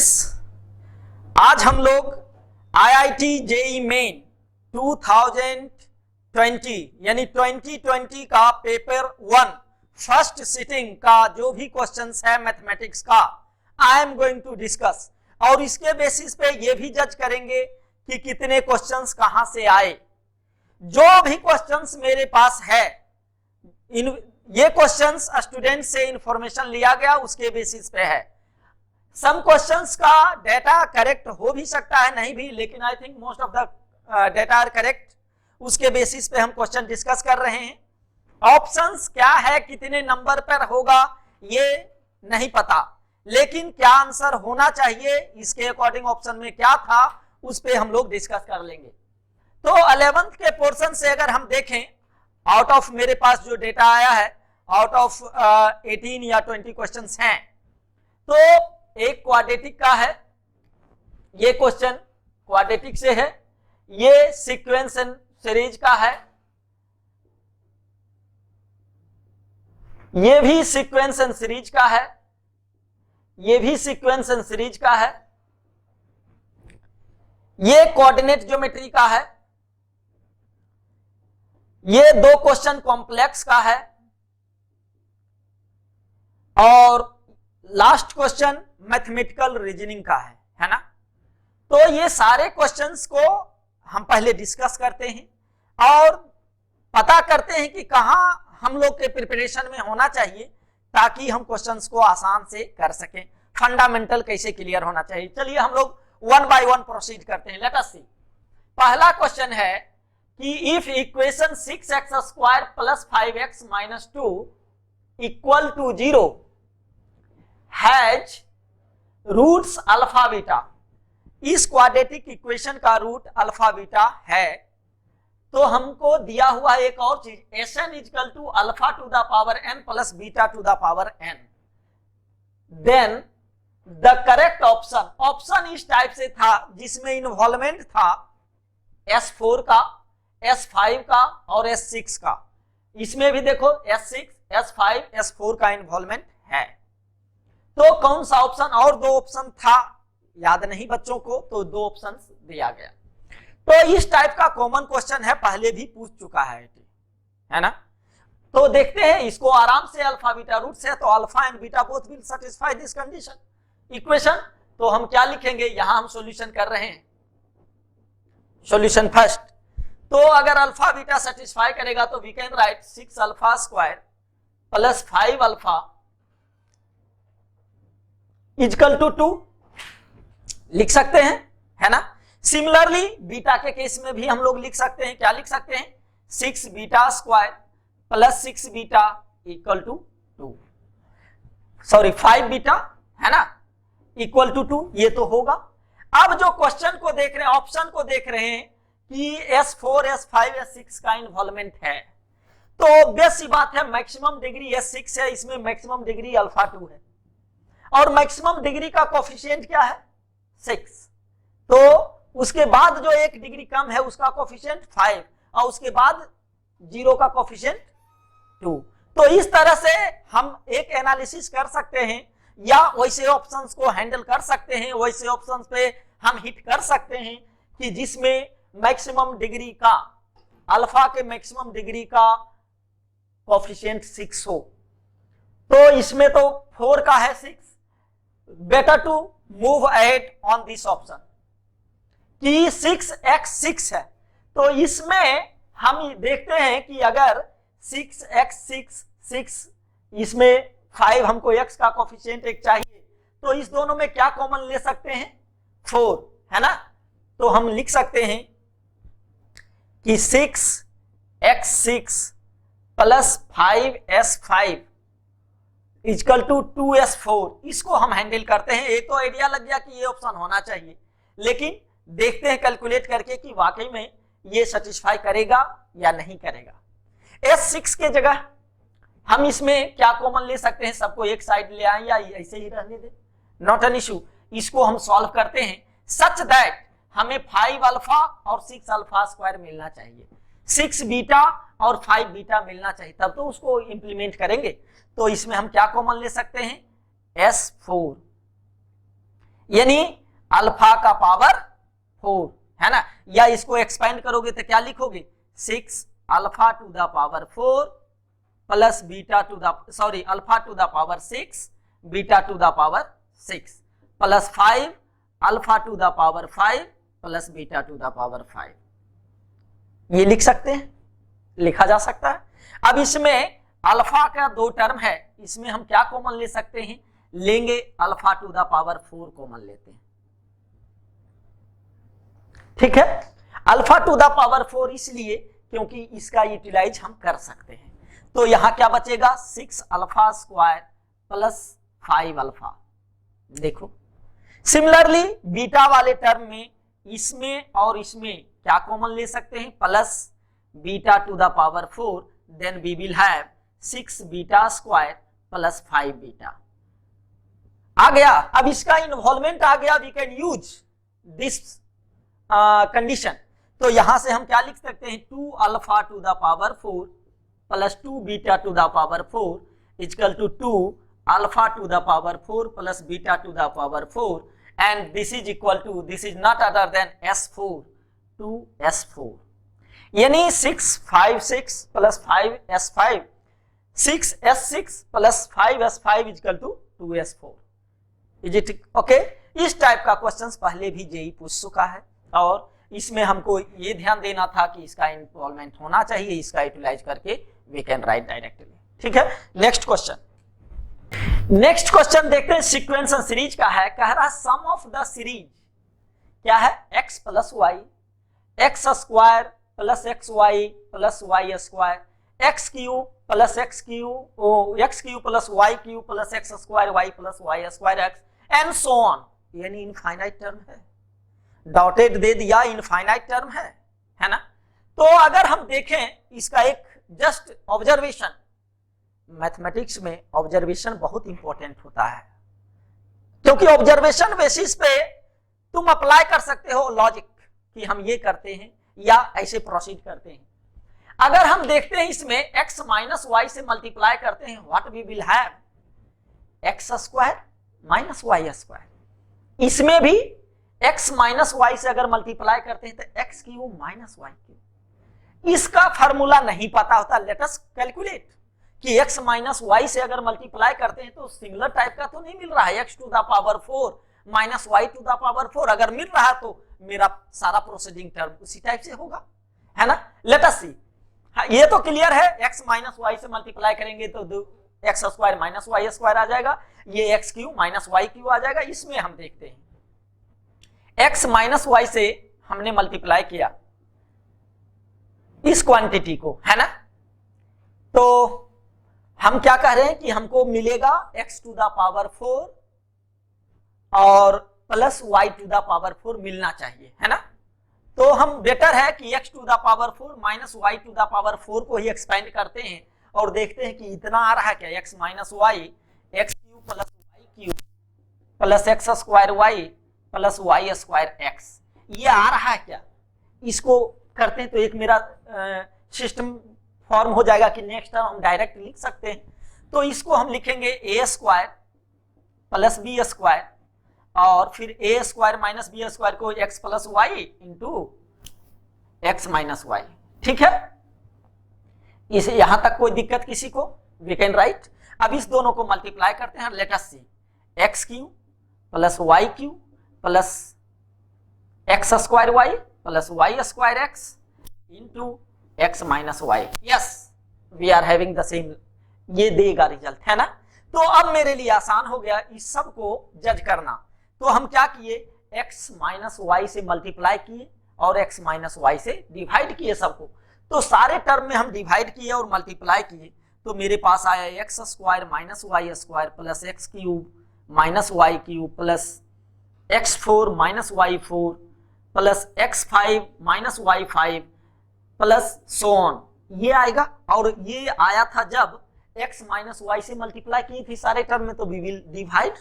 Students, आज हम लोग IIT JEE मेन 2020 यानी 2020 का पेपर 1 फर्स्ट सिटिंग का जो भी क्वेश्चंस है मैथमेटिक्स का I am going to discuss, और इसके बेसिस पे ये भी जज करेंगे कि कितने क्वेश्चंस कहां से आए। जो भी क्वेश्चंस मेरे पास है ये क्वेश्चंस स्टूडेंट से इंफॉर्मेशन लिया गया उसके बेसिस पे है। सम क्वेश्चंस का डेटा करेक्ट हो भी सकता है, नहीं भी, लेकिन I think most of the data are correct. उसके बेसिस पे हम क्वेश्चन डिस्कस कर रहे हैं। ऑप्शंस क्या है, कितने नंबर पर होगा ये नहीं पता, लेकिन क्या आंसर होना चाहिए इसके अकॉर्डिंग ऑप्शन में क्या था उस पे हम लोग डिस्कस कर लेंगे। तो 11th के पोर्शन से अगर हम देखें, आउट ऑफ मेरे पास जो डेटा आया है, आउट ऑफ 18 या 20 क्वेश्चंस हैं, तो एक क्वाड्रेटिक का है, ये क्वेश्चन क्वाड्रेटिक से है, ये सीक्वेंस एंड सीरीज का है, ये भी सीक्वेंस एंड सीरीज का है, ये भी सीक्वेंस एंड सीरीज का है, ये कोऑर्डिनेट ज्योमेट्री का है, ये दो क्वेश्चन कॉम्प्लेक्स का है, और लास्ट क्वेश्चन मैथमेटिकल रीजनिंग का है ना। तो ये सारे क्वेश्चंस को हम पहले डिस्कस करते हैं और पता करते हैं कि कहां हम लोग के प्रिपरेशन में होना चाहिए ताकि हम क्वेश्चंस को आसान से कर सकें, फंडामेंटल कैसे क्लियर होना चाहिए। चलिए हम लोग वन बाय वन प्रोसीड करते हैं। Let us see. पहला क्वेश्चन है कि if equation 6x² + 5x - 2 = 0 has roots alpha beta, इस क्वाड्रेटिक इक्वेशन का रूट अल्फा बीटा है, तो हमको दिया हुआ एक और चीज Sn = α⁴n + β⁴n, then the correct option, option इस टाइप से था जिसमें इन्वॉल्वमेंट था S4 का, S5 का और S6 का। इसमें भी देखो S6, S5, S4 का इन्वॉल्वमेंट है। तो कौन सा ऑप्शन, और दो ऑप्शन था, याद नहीं बच्चों को, तो दो ऑप्शन दिया गया। तो इस टाइप का कॉमन क्वेश्चन है, पहले भी पूछ चुका है ना। तो देखते हैं इसको आराम से, अल्फा बीटा रूट से, तो alpha and beta both will satisfy this condition equation. तो हम क्या लिखेंगे, यहां हम सॉल्यूशन कर रहे हैं, सॉल्यूशन फर्स्ट। तो अगर अल्फा बीटा सेटिस्फाई करेगा तो वी कैन राइट 6α² + 5α = 2 लिख सकते हैं, है ना। सिमिलरली बीटा के केस में भी हम लोग लिख सकते हैं, क्या लिख सकते हैं, 6β² + 6β = 2, सॉरी 5β, है ना, = 2, ये तो होगा। अब जो क्वेश्चन को देख रहे हैं, ऑप्शन को देख रहे हैं कि S4, S5, S6 का इन्वॉल्वमेंट है, तो ऑब्वियस सी बात है मैक्सिमम डिग्री S6 है, इसमें मैक्सिमम डिग्री α2 है, और मैक्सिमम डिग्री का कोफिशिएंट क्या है, 6। तो उसके बाद जो एक डिग्री कम है उसका कोफिशिएंट 5, और उसके बाद 0 का कोफिशिएंट 2। तो इस तरह से हम एक एनालिसिस कर सकते हैं, या वैसे ऑप्शंस को हैंडल कर सकते हैं, वैसे ऑप्शंस पे हम हिट कर सकते हैं कि जिसमें मैक्सिमम डिग्री का, अल्फा के मैक्सिमम डिग्री का कोफिशिएंट 6 हो। तो इसमें तो 4 का है 6, better to move ahead on this option कि 6x6 है। तो इसमें हम देखते हैं कि अगर 6x6, इसमें 5 हमको x का कोफिशिएंट एक चाहिए, तो इस दोनों में क्या कॉमन ले सकते हैं, 4, है ना। तो हम लिख सकते हैं कि 6x6 + 5s5 = 2s4, इसको हम हैंडल करते हैं। एक तो आइडिया लग गया कि ये ऑप्शन होना चाहिए, लेकिन देखते हैं कैलकुलेट करके कि वाकई में ये सेटिस्फाई करेगा या नहीं करेगा। S6 के जगह हम इसमें क्या कॉमन ले सकते हैं, सबको एक साइड ले आए या ऐसे ही रहने दें, नॉट एन इशू। इसको हम सॉल्व करते हैं सच दैट हमें 5α और 6α² मिलना चाहिए, 6β और 5β मिलना चाहिए, तब तो उसको इंप्लीमेंट करेंगे। तो इसमें हम क्या कॉमन ले सकते हैं, S4, यानी अल्फा का पावर 4, है ना। या इसको एक्सपेंड करोगे तो क्या लिखोगे, 6 alpha to the power 4 plus beta to the, sorry, alpha to the power 6 beta to the power 6 plus 5 alpha to the power 5 plus beta to the power 5। ये लिख सकते हैं, लिखा जा सकता है। अब इसमें अल्फा का 2 टर्म है, इसमें हम क्या कॉमन ले सकते हैं, लेंगे alpha to the power 4 common लेते हैं, ठीक है। अल्फा टू द पावर 4 इसलिए क्योंकि इसका यूटिलाइज हम कर सकते हैं। तो यहां क्या बचेगा, 6 अल्फा स्क्वायर प्लस 5 अल्फा। देखो सिमिलरली बीटा वाले टर्म में इसमें और इसमें क्या कॉमन ले सकते हैं, plus beta to the power 4, then we will have 6 beta square plus 5 beta. आ गया। अब इसका इन्वॉल्वमेंट आ गया, we can use this condition. तो यहां से हम क्या लिख सकते हैं, 2 alpha to the power 4 plus 2 beta to the power 4 equal to 2 alpha to the power 4 plus beta to the power 4, and this is equal to, this is not other than S4, 2S4। यानी 6 5 6 plus 5 S5, 6S6 plus 5S5 equal to 2S4। Is it okay. इस type का questions पहले भी JEE पूछ चुका है, और इसमें हमको ये ध्यान देना था कि इसका इन्वॉल्वमेंट होना चाहिए, इसका यूटिलाइज करके वी कैन राइट डायरेक्टली, ठीक है। नेक्स्ट क्वेश्चन, नेक्स्ट क्वेश्चन देखते हैं, सीक्वेंस एंड सीरीज का है। कह रहा सम ऑफ द सीरीज क्या है, x plus y, x square plus x y plus y square, x cube plus x cube, x cube plus y cube plus x square y plus y square x, and so on. यानी infinite term है, dotted दे दिया, infinite term है ना। तो अगर हम देखें इसका एक जस्ट ऑब्जर्वेशन, मैथमेटिक्स में ऑब्जर्वेशन बहुत इंपॉर्टेंट होता है, क्योंकि ऑब्जर्वेशन बेसिस पे तुम अप्लाई कर सकते हो लॉजिक कि हम ये करते हैं या ऐसे प्रोसीड करते हैं। अगर हम देखते हैं इसमें x माइनस वाई से मल्टीप्लाई करते हैं, what we will have, x square minus Y square. इसमें भी x माइनस वाई से अगर मल्टीप्लाई करते हैं तो x cube minus y cube. इसका फार्मूला नहीं पता होता, लेट अस कैलकुलेट कि x माइनस वाई से अगर मल्टीप्लाई करते हैं तो सिमिलर टाइप का तो नहीं मिल रहा है, x to the power 4 minus y to the power 4। अगर मिल रहा तो मेरा सारा प्रोसीडिंग टर्म उसी टाइप से होगा, है ना। लेट अस सी, ये तो क्लियर है, x माइनस वाई से मल्टीप्लाई करेंगे तो X square minus Y square आ जाएगा, ये X cube minus Y cube आ जाएगा। इसमें हम देखते हैं x माइनस वाई से हमने मल्टीप्लाई किया इस क्वांटिटी को, है ना। तो हम क्या कह रहे हैं कि हमको मिलेगा x टू द पावर 4 और plus y to the power 4 मिलना चाहिए, है ना। तो हम बेटर है कि x to the power 4 minus y to the power 4 को ही एक्सपेंड करते हैं और देखते हैं कि इतना आ रहा है क्या, x minus y, x cube plus y cube plus x square y plus y square x, ये आ रहा है क्या। इसको करते हैं तो एक मेरा सिस्टम फॉर्म हो जाएगा कि नेक्स्ट टाइम हम डायरेक्ट लिख सकते हैं। तो इसको हम लिखेंगे a square plus b square, और फिर a square minus b square को x plus y into x minus y, ठीक है। इसे यहां तक कोई दिक्कत किसी को, वी कैन राइट। अब इस दोनों को मल्टीप्लाई करते हैं, let us see, x cube plus y cube plus x square y plus y square x into x minus y. Yes, we are having the same, ये देगा रिजल्ट, है ना। तो अब मेरे लिए आसान हो गया इस सब को जज करना। तो हम क्या किए, x माइनस वाई से मल्टीप्लाई किए और x माइनस वाई से डिवाइड किए सबको। तो सारे टर्म में हम डिवाइड किए और मल्टीप्लाई किए, तो मेरे पास आया x square minus Y square plus x cube minus y cube plus x4 minus y 4 plus x5 minus y 5 plus so on, ये आएगा। और ये आया था जब x माइनस वाई से मल्टीप्लाई की थी सारे टर्म में, तो वी विल डिवाइड,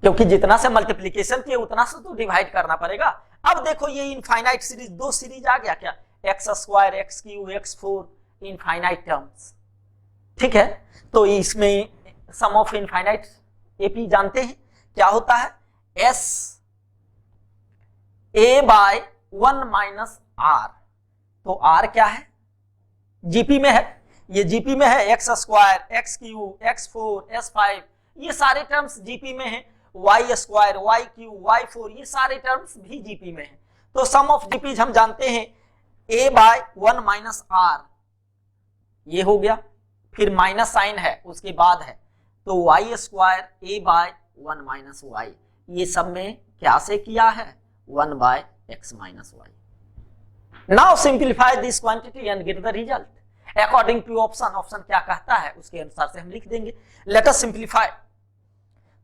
क्योंकि जितना से मल्टीप्लीकेशन किए उतना से तो डिवाइड करना पड़ेगा। अब देखो ये इनफाइनाइट सीरीज, दो सीरीज आ गया क्या, x square x cube x 4 infinite terms, ठीक है। तो इसमें सम ऑफ इनफाइनाइट एपी जानते हैं क्या होता है, s a by 1 minus r. तो आर क्या है, जीपी में है, ये जीपी में है, x square, x cube, x four, s five, ये सारे टर्म्स जीपी में है, y square, y cube, y four, ये सारे टर्म्स भी जीपी में है। तो सम ऑफ जीपीज हम जानते हैं ए बाय 1 माइनस आर, ये हो गया, फिर माइनस साइन है उसके बाद है, तो y square a by 1 minus y, ये सब में क्या से किया है, 1 by x minus y. Now simplify this quantity and get the result according to option. Option क्या कहता है उसके अनुसार से हम लिख देंगे। Let us simplify.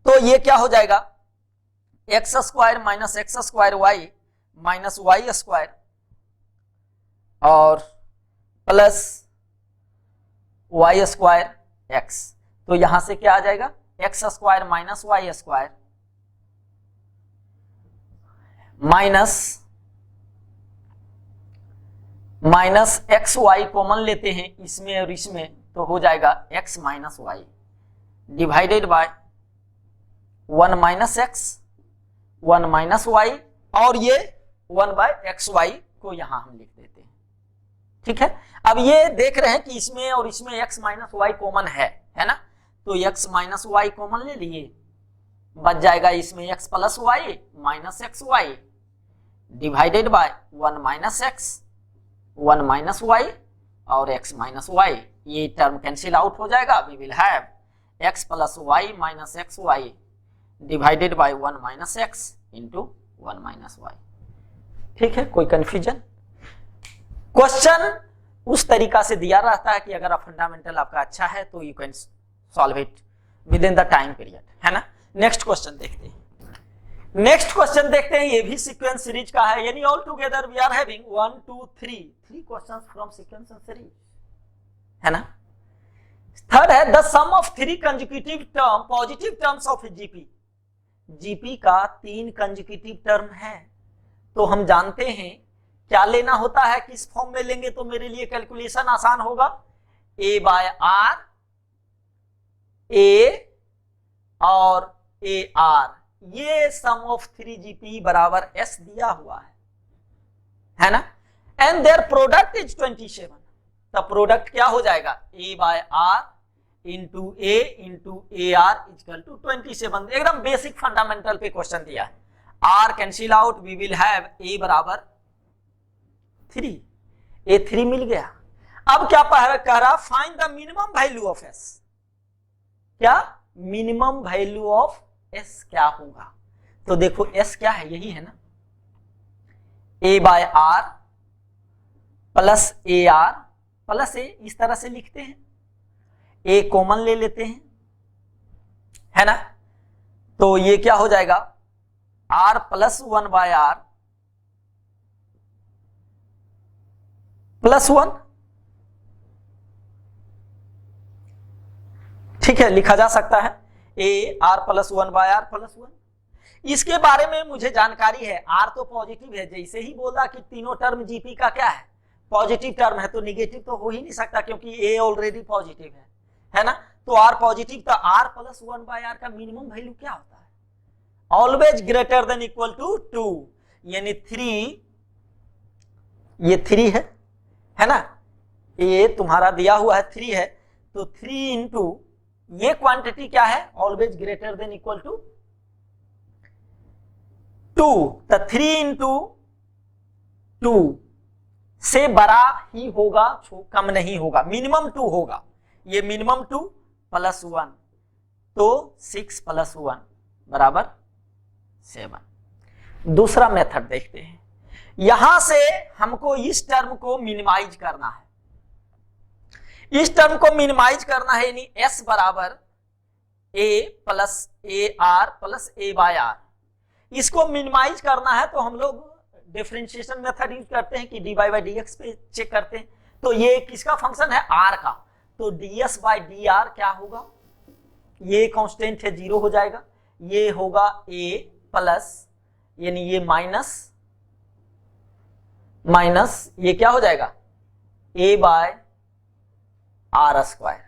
तो ये क्या हो जाएगा, x square minus x square y minus Y square और प्लस वाई स्क्वायर एक्स। तो यहां से क्या आ जाएगा, x square minus Y square minus x y common लेते हैं इसमें और इसमें, तो हो जाएगा x minus y divided by 1 minus x 1 minus y, और ये 1 बाय एक्स वाई को यहां हम लिख देते हैं। ठीक है, अब ये देख रहे हैं कि इसमें और इसमें एक्स माइनस वाई कॉमन है ना, तो एक्स माइनस वाई कॉमन ले लिए, बच जाएगा इसमें x plus y minus x y divided by 1 minus x 1 minus y और x माइनस वाई, ये टर्म कैंसिल आउट हो जाएगा। We will have x plus y minus x y divided by 1 minus x into 1 minus y. ठीक है, कोई confusion? Question उस तरीका से दिया रहता है कि अगर आप फंडामेंटल आपका अच्छा है तो you can solve it with in the time period, है ना। नेक्स्ट क्वेश्चन देखते हैं। नेक्स्ट क्वेश्चन देखते हैं, ये भी सीक्वेंस सीरीज का है, यानी all together we are having 1 2 3 questions from sequence series, है ना। थर्ड है the sum of 3 consecutive term positive terms of GP. GP का 3 कंसेक्यूटिव टर्म है, तो हम जानते हैं क्या लेना होता है, किस फॉर्म में लेंगे तो मेरे लिए कैलकुलेशन आसान होगा। ए बाय आर, ए और ए आर, ये सम ऑफ 3 जीपी बराबर एस दिया हुआ है ना, एंड देयर प्रोडक्ट इज 27। तो प्रोडक्ट क्या हो जाएगा, A by R into A R equal to 27। एकदम बेसिक फंडामेंटल पे क्वेश्चन दिया है। R cancel out, we will have A बराबर 3, ए 3 मिल गया। अब क्या कह रहा, find the minimum value of S. क्या मिनिमम वैल्यू ऑफ एस क्या होगा, तो देखो एस क्या है, यही है ना, A by are plus A R plus A, इस तरह से लिखते हैं, ए कॉमन ले लेते हैं, है ना। तो ये क्या हो जाएगा, r plus 1 by are plus 1। ठीक है, लिखा जा सकता है a are plus 1 by are plus 1। इसके बारे में मुझे जानकारी है, आर तो पॉजिटिव है, जैसे ही बोला कि तीनों टर्म जीपी का क्या है, पॉजिटिव टर्म है, तो निगेटिव तो हो ही नहीं सकता क्योंकि ए ऑलरेडी पॉजिटिव है ना। तो आर पॉजिटिव, तो आर प्लस 1 बाय आर का मिनिमम वैल्यू क्या होता है, always greater than equal to 2, यानी 3, ये 3 है ना, ये तुम्हारा दिया हुआ है 3 है, तो 3 इंटू ये क्वांटिटी क्या है, always greater than equal to 2, तो 3 इंटू 2 से बड़ा ही होगा, कम नहीं होगा, मिनिमम 2 होगा, ये मिनिमम 2 प्लस 1, तो 6 प्लस 1 बराबर 7। दूसरा मेथड देखते हैं, यहां से हमको इस टर्म को मिनिमाइज करना है, इस टर्म को मिनिमाइज करना है, यानी s बराबर a plus A R plus a by r, इसको मिनिमाइज करना है तो हम लोग डिफरेंशिएशन मेथड यूज करते हैं कि dy बाई डी एक्स पे चेक करते हैं। तो ये किसका फंक्शन है, r का, तो ds बाई डी आर क्या होगा, ये कांस्टेंट है, 0 हो जाएगा, ये होगा a प्लस, यानी ये माइनस ये क्या हो जाएगा, a बाय आर स्क्वायर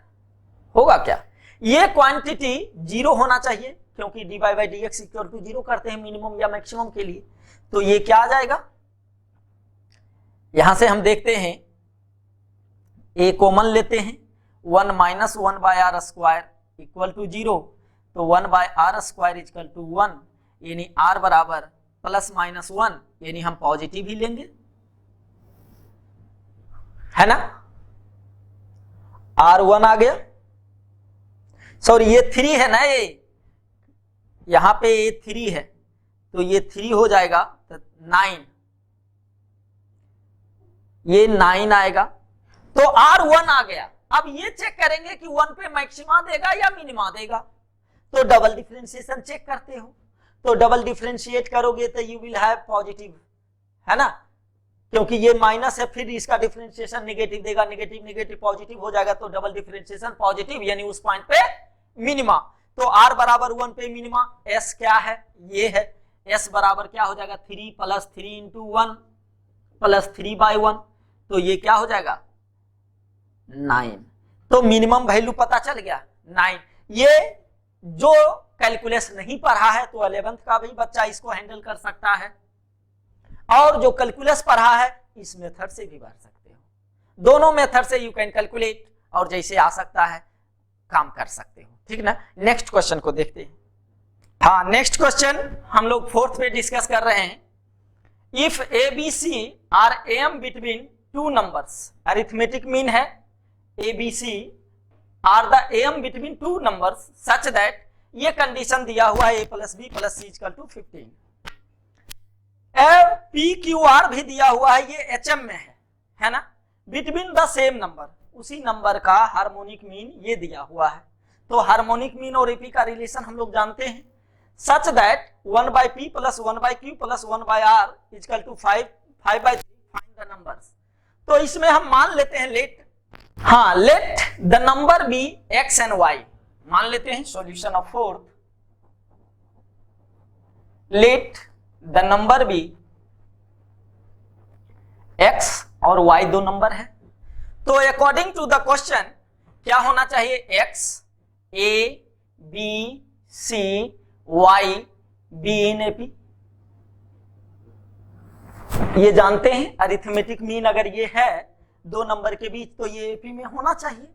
होगा। क्या ये क्वांटिटी 0 होना चाहिए क्योंकि dy by D x equal to 0 करते हैं मिनिमम या मैक्सिमम के लिए। तो ये क्या आ जाएगा, यहां से हम देखते हैं a कॉमन लेते हैं, 1 minus 1 by r square equal to 0, तो 1 by r square equal to 1, यानी r बराबर प्लस माइनस 1, यानी हम पॉजिटिव ही लेंगे, है ना। r1 आ गया, सॉरी ये 3 है ना, ये यहां पे ये 3 है, तो ये 3 हो जाएगा, तो 9, ये 9 आएगा, तो R1 आ गया। अब ये चेक करेंगे कि 1 पे मैक्सिमा देगा या मिनिमा देगा, तो डबल डिफरेंशिएशन चेक करते हो, तो डबल डिफरेंशिएट करोगे तो यू विल हैव पॉजिटिव, है ना, क्योंकि ये माइनस है, फिर इसका डिफरेंशिएशन नेगेटिव देगा, नेगेटिव नेगेटिव पॉजिटिव हो जाएगा, तो डबल डिफरेंशिएशन पॉजिटिव, यानी उस पॉइंट पे मिनिमा। तो R बराबर 1 पे मिनिमा, S क्या है, ये है, S बराबर क्या हो जाएगा, 3 प्लस 3 इंटू 1 प्लस 3 बाई 1, तो ये क्या हो जाएगा 9। तो मिनिमम वैल्यू पता चल गया 9। ये जो कैलकुलेस नहीं पढ़ा है तो 11th का भी बच्चा इसको हैंडल कर सकता है, और जो कैलकुलेस पढ़ा है इस मेथड से भी भर सकते हो, दोनों मेथड से यू कैन कैलकुलेट, और जैसे आ सकता है काम कर सकते हो, ठीक ना। नेक्स्ट क्वेश्चन को देखते हैं। हाँ, नेक्स्ट क्वेश्चन हम लोग 4th पे डिस्कस कर रहे हैं। If A B C are M between two numbers, arithmetic mean है A B C are the M between two numbers such that, ये कंडीशन दिया हुआ है a plus B plus C equal to 15। P Q R भी दिया हुआ है, ये HM में है ना, बिटवीन द सेम नंबर, उसी नंबर का हार्मोनिक मीन ये दिया हुआ है। तो हार्मोनिक मीन और एपी का रिलेशन हम लोग जानते हैं, such that 1 by p plus 1 by q plus 1 by r equal to 5 by 3 find the numbers. तो इसमें हम मान लेते हैं let the number be x and y, मान लेते हैं solution of 4th, let the number be x और y दो नंबर है। तो अकॉर्डिंग टू द क्वेश्चन क्या होना चाहिए, x a b c y b in AP, ये जानते हैं अरिथमेटिक मीन अगर ये है दो नंबर के बीच तो ये AP में होना चाहिए।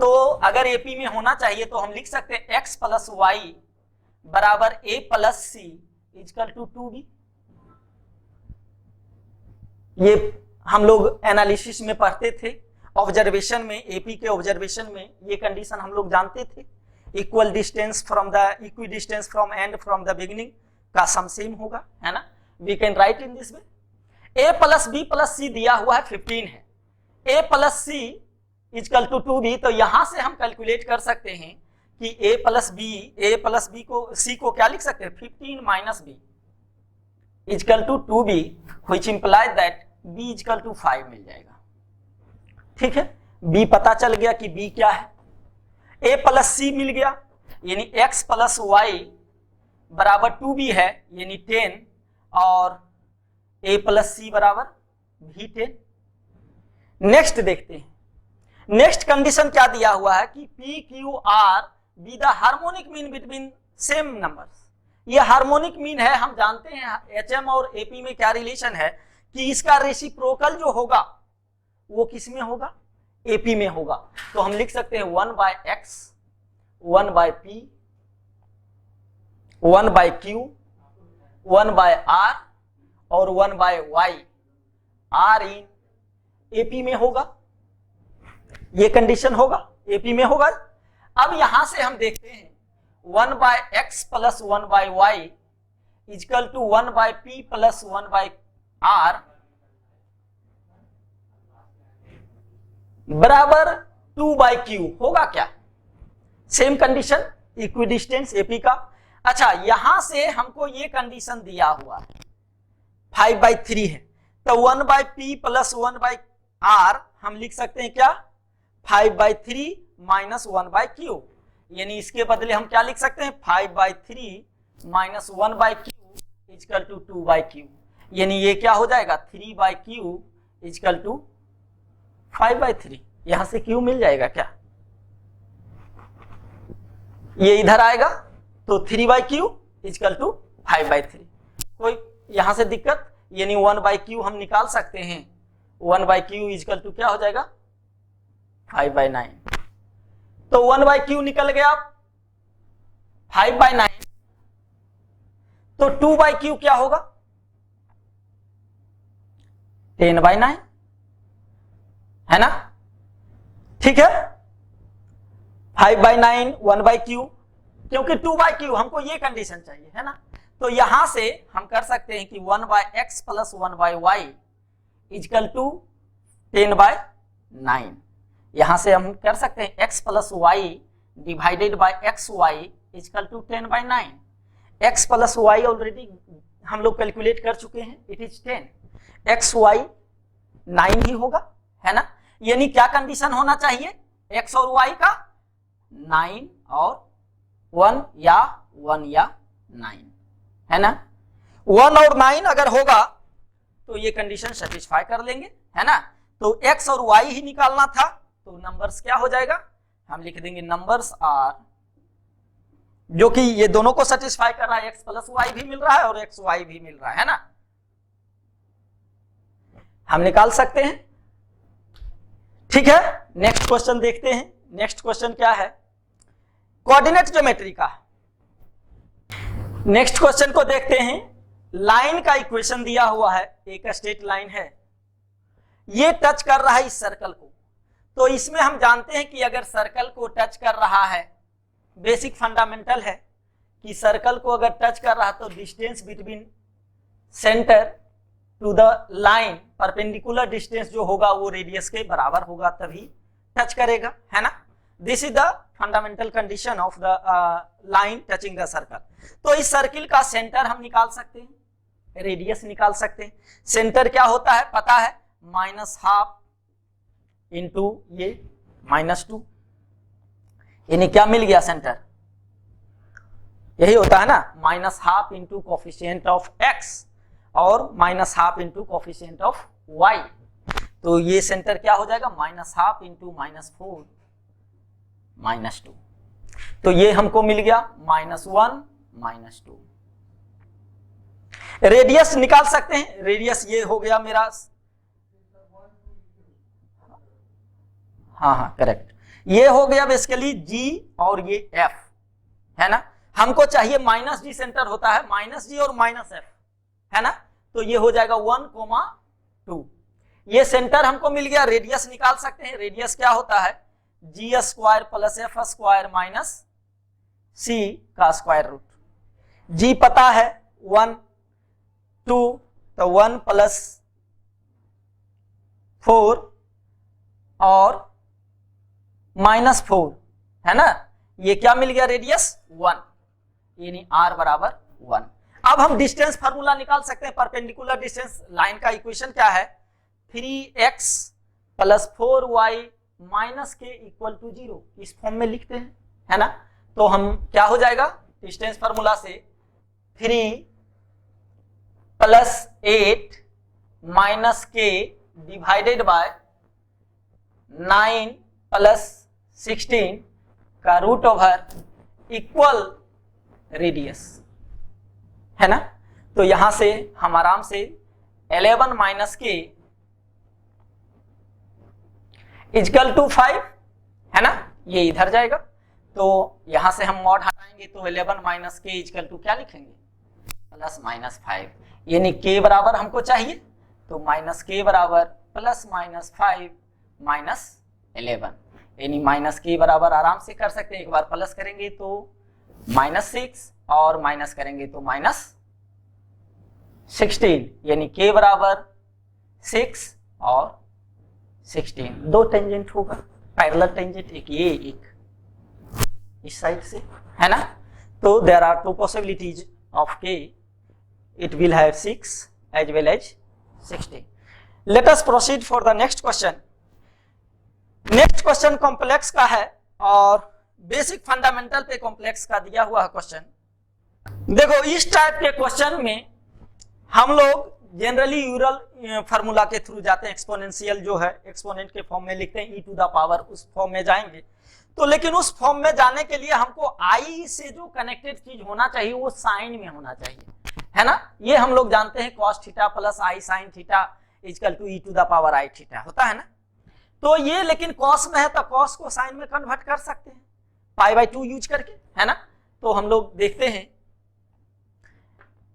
तो अगर AP में होना चाहिए तो हम लिख सकते हैं x प्लस वाई बराबर a plus C equal to 2b। ये हम लोग एनालिसिस में पढ़ते थे, ऑब्जर्वेशन में, AP के ऑब्जर्वेशन में ये कंडीशन हम लोग जानते थे, equal distance from the equidistance from end from the beginning का सम सेम होगा, है ना। We can write in this way, a plus B plus C दिया हुआ है 15 है, a plus C equal to 2b, तो यहां से हम कैलकुलेट कर सकते हैं कि a प्लस बी को c को क्या लिख सकते हैं 15 minus b equal to 2b, which implies that b equal to 5 मिल जाएगा, ठीक है। b पता चल गया कि b क्या है, a प्लस c मिल गया, यानी x प्लस वाई बराबर 2b है, यानी 10, और a प्लस सी बराबर भी 10। नेक्स्ट देखते हैं, नेक्स्ट कंडीशन क्या दिया हुआ है कि p q r be the harmonic mean between same numbers. ये हार्मोनिक मीन है, हम जानते हैं HM और AP में क्या रिलेशन है कि इसका रेसिप्रोकल जो होगा वो किस में होगा, AP में होगा। तो हम लिख सकते हैं 1 by x 1 by p 1 by q 1 by r और 1 by y r in AP में होगा, ये कंडीशन होगा, AP में होगा। अब यहां से हम देखते हैं 1 by x plus 1 by y equal to 1 by p plus 1 by r बराबर 2 बाय q होगा क्या, सेम कंडीशन, इक्विडिस्टेंस AP का। अच्छा, यहां से हमको ये कंडीशन दिया हुआ है 5 बाई 3 है, तो 1 by p plus 1 by r हम लिख सकते हैं क्या 5 बाई 3 माइनस 1 बाय q, यानी इसके बदले हम क्या लिख सकते हैं 5 by 3 minus 1 by q equal to 2 by q, यानी ये क्या हो जाएगा 3 by q equal to 5 by 3। यहां से q मिल जाएगा क्या, ये इधर आएगा तो 3/q इक्वल टू 5/3। कोई यहां से दिक्कत, यानी 1/q हम निकाल सकते हैं। 1/q इक्वल टू क्या हो जाएगा 5/9। तो 1/q निकल गया 5/9, तो 2/q क्या होगा 10/9, है ना। ठीक है, 5/9 1/q, क्योंकि 2/q हमको ये कंडीशन चाहिए, है ना। तो यहां से हम कर सकते हैं कि 1/x plus 1/y equal to 10/9। यहां से हम कर सकते हैं x plus y divided by x y equal to 10/9। x plus y already हम लोग कैलकुलेट कर चुके हैं, इट इज 10, एक्स वाई 9 ही होगा, है ना। यानी क्या कंडीशन होना चाहिए, x और y का 9 और 1 या 9, है ना। 1 और 9 अगर होगा तो ये कंडीशन सेटिस्फाई कर लेंगे, है ना। तो x और y ही निकालना था, तो नंबर्स क्या हो जाएगा, हम लिख देंगे नंबर्स आर, जो कि ये दोनों को सेटिस्फाई कर रहा है, x प्लस वाई भी मिल रहा है और एक्स वाई भी मिल रहा है ना, हम निकाल सकते हैं। ठीक है, नेक्स्ट क्वेश्चन देखते हैं। नेक्स्ट क्वेश्चन क्या है, कोऑर्डिनेट ज्योमेट्री का। नेक्स्ट क्वेश्चन को देखते हैं। लाइन का इक्वेशन दिया हुआ है, एक स्ट्रेट लाइन है, ये टच कर रहा है इस सर्कल को। तो इसमें हम जानते हैं कि अगर सर्कल को टच कर रहा है, बेसिक फंडामेंटल है कि सर्कल को अगर टच कर रहा है तो distance between centre to the line, perpendicular distance जो होगा वो रेडियस के बराबर होगा, तभी टच करेगा, है ना। This is the fundamental condition of the line touching the circle. तो इस सर्किल का सेंटर हम निकाल सकते हैं, रेडियस निकाल सकते हैं। सेंटर क्या होता है पता है, -12 इंटू ये -2, यानी क्या मिल गया सेंटर, यही होता है ना, -12 इंटू कोफिशिएंट ऑफ x और -12 इंटू कोफिशिएंट ऑफ y। तो ये सेंटर क्या हो जाएगा, -12 इंटू -4 -2। तो ये हमको मिल गया -1 -2। रेडियस निकाल सकते हैं, रेडियस ये हो गया मेरा, हाँ करेक्ट, ये हो गया बेसिकली g और ये f, है ना। हमको चाहिए -g, सेंटर होता है -g और -f, है ना। तो ये हो जाएगा 1,2। ये सेंटर हमको मिल गया। रेडियस निकाल सकते हैं, रेडियस क्या होता है g square plus f square minus c का स्क्वायर रूट। g पता है 1 2, तो 1 प्लस 4 और -4, है ना। ये क्या मिल गया रेडियस 1, यानी r बराबर 1। अब हम डिस्टेंस फार्मूला निकाल सकते हैं, परपेंडिकुलर डिस्टेंस लाइन का इक्वेशन क्या है, 3x प्लस 4y माइनस के इक्वल टू 0, इस फॉर्म में लिखते हैं, है ना। तो हम क्या हो जाएगा, डिस्टेंस फार्मूला से 3 प्लस 8 माइनस के डिवाइडेड बाय 9 प्लस 16 का रूट ओवर इक्वल रेडियस, है ना। तो यहां से हम आराम से 11 माइनस के इक्वल टू 5, है ना, ये इधर जाएगा। तो यहां से हम मॉड हटाएंगे तो 11 माइनस के इक्वल टू क्या लिखेंगे, +-5, यानी k बराबर हमको चाहिए, तो -k बराबर +-5 -11, यानी -k बराबर आराम से कर सकते हैं। एक बार प्लस करेंगे तो -6 और माइनस करेंगे तो -16, यानी k बराबर 6 और 16। दो टेंजेंट होगा, पैरेलल टेंजेंट, एक ये एक इस साइड से, है ना। तो there are 2 possibilities of k, it will have 6 as well as 16. Let us proceed for the next question. Next question complex का है और बेसिक फंडामेंटल पे कॉम्प्लेक्स का दिया हुआ है क्वेश्चन। देखो इस टाइप के क्वेश्चन में हम लोग जनरली यूरल फार्मूला के थ्रू जाते हैं, एक्सपोनेंशियल जो है एक्सपोनेंट के फॉर्म में लिखते हैं, e टू द पावर, उस फॉर्म में जाएंगे तो लेकिन उस फॉर्म में जाने के लिए हमको आई से जो कनेक्टेड चीज होना चाहिए वो साइन में होना चाहिए, है ना। ये हम लोग जानते हैं cos theta plus i sine theta equal to e to the power i theta होता है ना। तो ये लेकिन cos में है तो cos को साइन में कन्वर्ट कर सकते हैं पाई बाई 2 यूज करके, है ना। तो हम लोग देखते हैं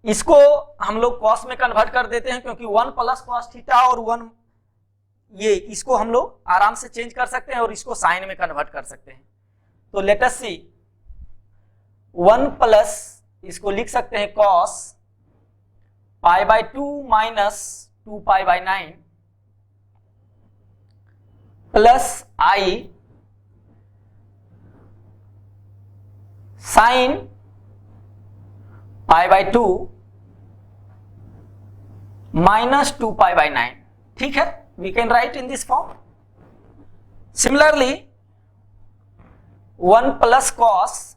इसको हम लोग cos में कन्वर्ट कर देते हैं क्योंकि 1 प्लस cos थीटा और 1 ये इसको हम लोग आराम से चेंज कर सकते हैं और इसको साइन में कन्वर्ट कर सकते हैं। तो लेट अस सी 1 प्लस इसको लिख सकते हैं cos pi by 2 minus 2 pi by 9 plus i sine pi by 2 minus 2 pi by 9। ठीक है, we can write in this form. Similarly 1 plus cos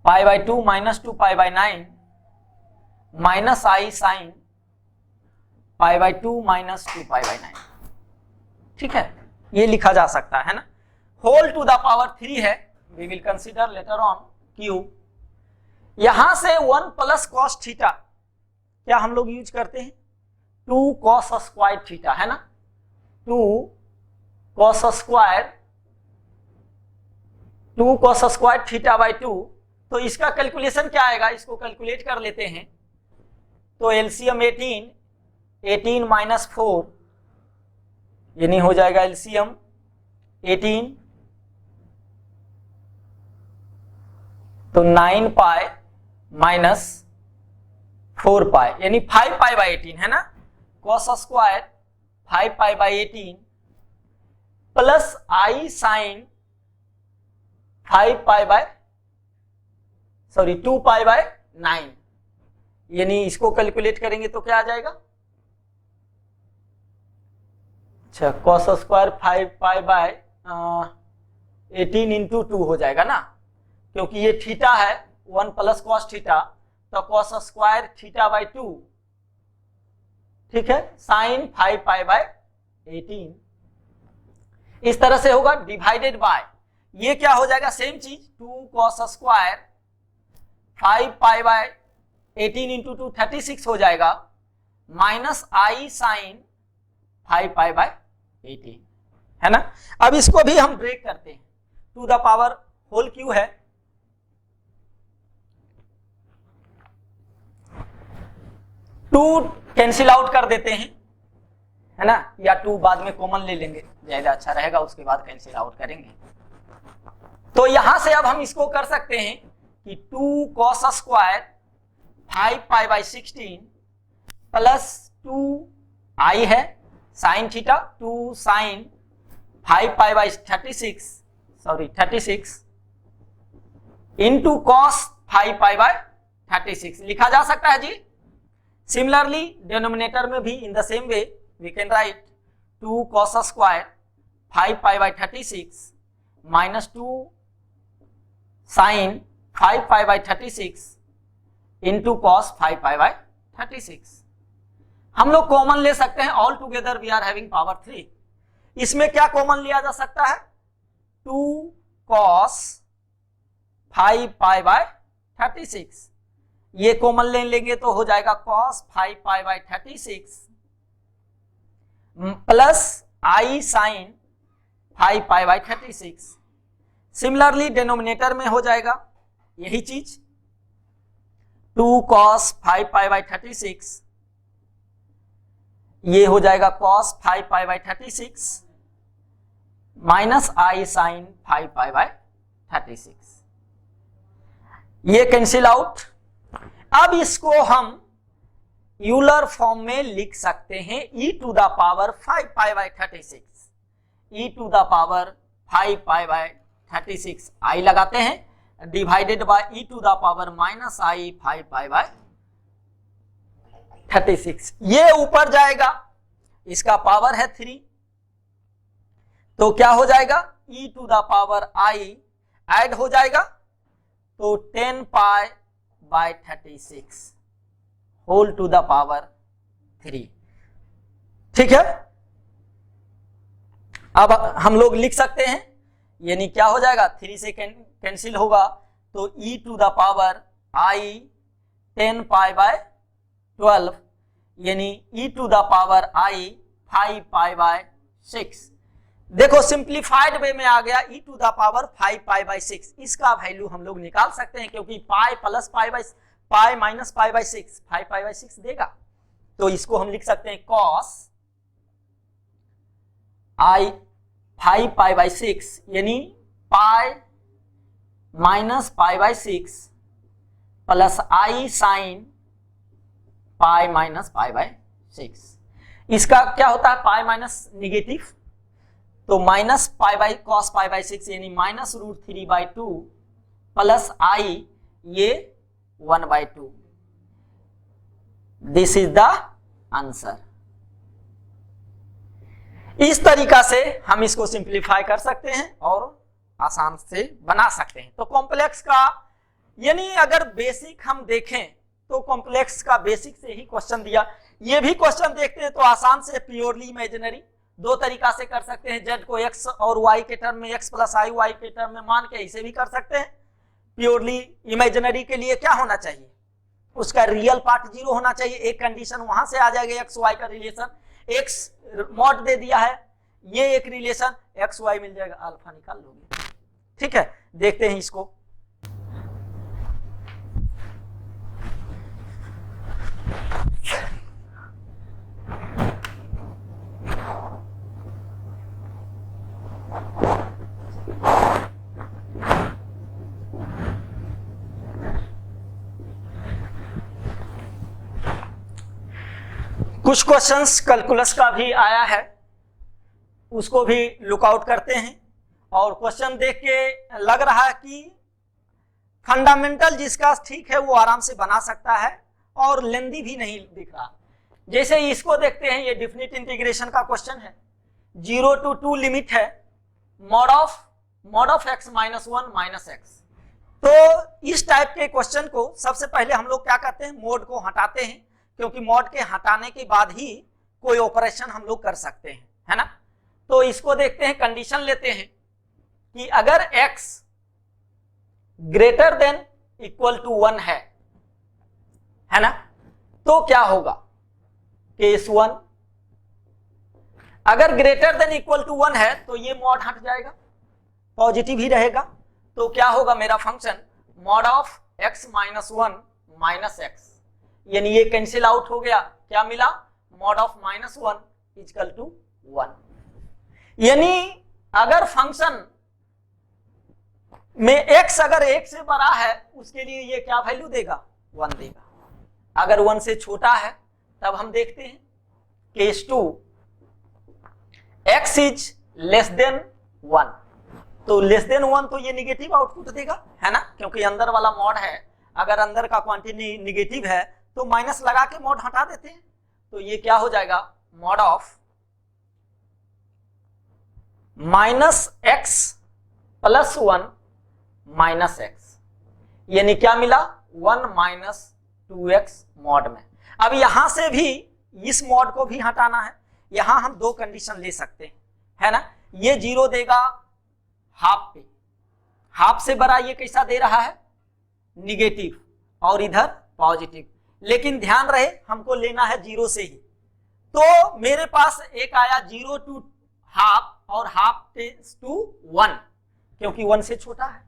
pi by 2 minus 2 pi by 9 minus I sin pi by 2 minus 2 pi by 9। ठीक है, ये लिखा जा सकता है ना। होल टू द पावर 3 है, we will consider later on q। यहां से 1 प्लस cos थीटा क्या हम लोग यूज करते हैं 2 cos स्क्वायर थीटा, है ना। 2 cos स्क्वायर थीटा बाई 2। तो इसका कैलकुलेशन क्या आएगा, इसको कैलकुलेट कर लेते हैं। तो एलसीएम 18 माइनस 4 यानी हो जाएगा एलसीएम 18 तो 9 पाई माइनस 4 पाई यानी 5 पाई बाई 18, है ना। cos square 5 pi by 18 plus i sine 2 pi by 9 यानी इसको कैलकुलेट करेंगे तो क्या आ जाएगा। अच्छा, cos square 5 pi by 18 into 2 हो जाएगा ना, क्योंकि ये थीटा है 1 प्लस cos थीटा तो cos स्क्वायर थीटा बाई 2। ठीक है, साइन 5 पाई बाई 18 इस तरह से होगा डिवाइडेड बाय ये क्या हो जाएगा सेम चीज 2 cos square 5 pi by 18 into 2 36 हो जाएगा minus i sine 5 pi by 18, है ना। अब इसको भी हम ब्रेक करते हैं, to the power whole cube है 2 कैंसिल आउट कर देते हैं, है ना, या 2 बाद में कॉमन ले लेंगे ज्यादा अच्छा रहेगा, उसके बाद कैंसिल आउट करेंगे। तो यहां से अब हम इसको कर सकते हैं कि 2 cos square 5 pi by 16 plus 2 i है sine theta 2 sine 5 pi by 36 into cos 5 pi by 36 लिखा जा सकता है जी। सिमिलरली डिनोमिनेटर में भी in the same way we can write 2 cos square 5 pi by 36 minus 2 sine 5 pi by 36 into cos 5 pi by 36। हम लोग common ले सकते हैं, all together we are having power 3। इसमें क्या कॉमन लिया जा सकता है 2 cos 5 पाई बाई 36 ये कॉमन ले लेंगे तो हो जाएगा cos 5 pi by 36 plus i sine 5 pi by 36। Similarly denominator में हो जाएगा यही चीज 2 cos 5 पाई बाई 36 ये हो जाएगा cos 5 pi by 36 minus i sine 5 pi by 36 ये कैंसिल आउट। अब इसको हम यूलर फॉर्म में लिख सकते हैं e to the power 5 pi by 36 e to the power 5 pi by 36 i लगाते हैं divided by e to the power minus i 5 pi by 36 ये ऊपर जाएगा इसका पावर है 3 तो क्या हो जाएगा e to the power i add हो जाएगा तो 10 pi by 36 whole to the power 3। ठीक है, अब हम लोग लिख सकते हैं यानी क्या हो जाएगा, 3 से कैंसिल होगा तो e to the power i 10 pi by 12 यानी e to the power i 5 pi by 6। देखो सिंप्लीफाइड वे में आ गया e to the power 5 pi by 6। इसका वैल्यू हम लोग निकाल सकते हैं क्योंकि pi plus pi minus pi by 6 5 pi by 6 देगा। तो इसको हम लिख सकते हैं cos i 5 पाई बाय 6 यानी पाई minus pi by 6 plus i sine pi minus pi by 6। इसका क्या होता है, पाई माइनस निगेटिव, तो minus pi by cos pi by 6 यानी माइनस √3 बाय 2 प्लस i ये 1 by 2। This is the answer. इस तरीका से हम इसको सिंप्लीफाई कर सकते हैं और आसान से बना सकते हैं। तो कॉम्प्लेक्स का यानी अगर बेसिक हम देखें तो कॉम्प्लेक्स का बेसिक से ही क्वेश्चन दिया। ये भी क्वेश्चन देखते हैं तो आसान से प्योरली इमेजिनरी दो तरीका से कर सकते हैं। z को x और y के टर्म में x प्लस आई y के टर्म में मान के इसे भी कर सकते हैं। प्योरली इमेजिनरी के लिए क्या होना चाहिए, उसका रियल पार्ट 0 होना चाहिए। एक कंडीशन वहां से आ जाएगा, x y का रिलेशन, x मॉड दे दिया है, ये एक रिलेशन x y मिल जाएगा, अल्फा निकाल लोगे। ठीक है, देखते हैं इसको। कुछ क्वेश्चंस कैलकुलस का भी आया है, उसको भी लुकआउट करते हैं। और क्वेश्चन देख के लग रहा है कि फंडामेंटल जिसका ठीक है वो आराम से बना सकता है और लेंदी भी नहीं दिख रहा। जैसे इसको देखते हैं, ये डेफिनेट इंटीग्रेशन का क्वेश्चन है, 0 to 2 लिमिट है, mod of x minus 1 minus x. तो इस टाइप के क्वेश्चन को सबसे पहले हम लोग क्या करते हैं, मोड को हटाते हैं, क्योंकि मॉड के हटाने के बाद ही कोई ऑपरेशन हम लोग कर सकते हैं, है ना। तो इसको देखते हैं, कंडीशन लेते हैं कि अगर x greater than equal to 1 है ना, तो क्या होगा, केस 1। अगर ग्रेटर देन इक्वल टू 1 है तो ये मॉड हट जाएगा, पॉजिटिव ही रहेगा। तो क्या होगा, मेरा function mod of x minus 1 minus x, यानी ये कैंसिल आउट हो गया, क्या मिला, mod of minus 1 equal to 1। यानी अगर फंक्शन में x अगर 1 से बड़ा है उसके लिए ये क्या वैल्यू देगा, 1 देगा। अगर 1 से छोटा है तब हम देखते हैं case 2, x is less than 1, तो लेस देन 1 तो ये निगेटिव आउटपुट देगा, है ना, क्योंकि अंदर वाला मॉड है। अगर अंदर का क्वांटिटी निगेटिव है तो माइनस लगा के मॉड हटा देते हैं, तो ये क्या हो जाएगा, mod of minus x plus 1 minus x, यानी क्या मिला, 1 माइनस 2x मॉड में। अब यहां से भी इस मॉड को भी हटाना है, यहां हम दो कंडीशन ले सकते हैं, है ना। ये 0 देगा हाफ पे, हाफ से बड़ा ये कैसा दे रहा है, निगेटिव, और इधर पॉजिटिव। लेकिन ध्यान रहे हमको लेना है 0 से ही, तो मेरे पास एक आया 0 टू हाफ और हाफ टू 1, क्योंकि 1 से छोटा है।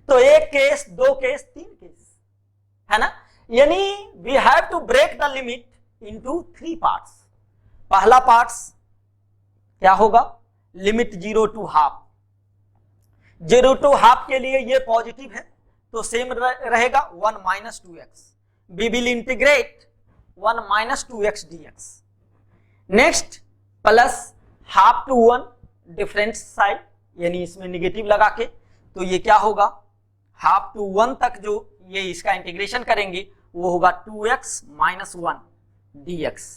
तो एक केस, दो केस, 3 केस, है ना। यानी we have to break the limit into 3 parts. पहला पार्ट्स क्या होगा, limit 0 to half. 0 to half के लिए ये पॉजिटिव है तो सेम रहेगा 1 minus 2x। We will integrate 1 minus 2x dx. Next plus half to 1 different side, यानी इसमें निगेटिव लगा के, तो ये क्या होगा, हाफ टू 1 तक जो ये इसका इंटीग्रेशन करेंगे वो होगा 2x माइनस 1 dx,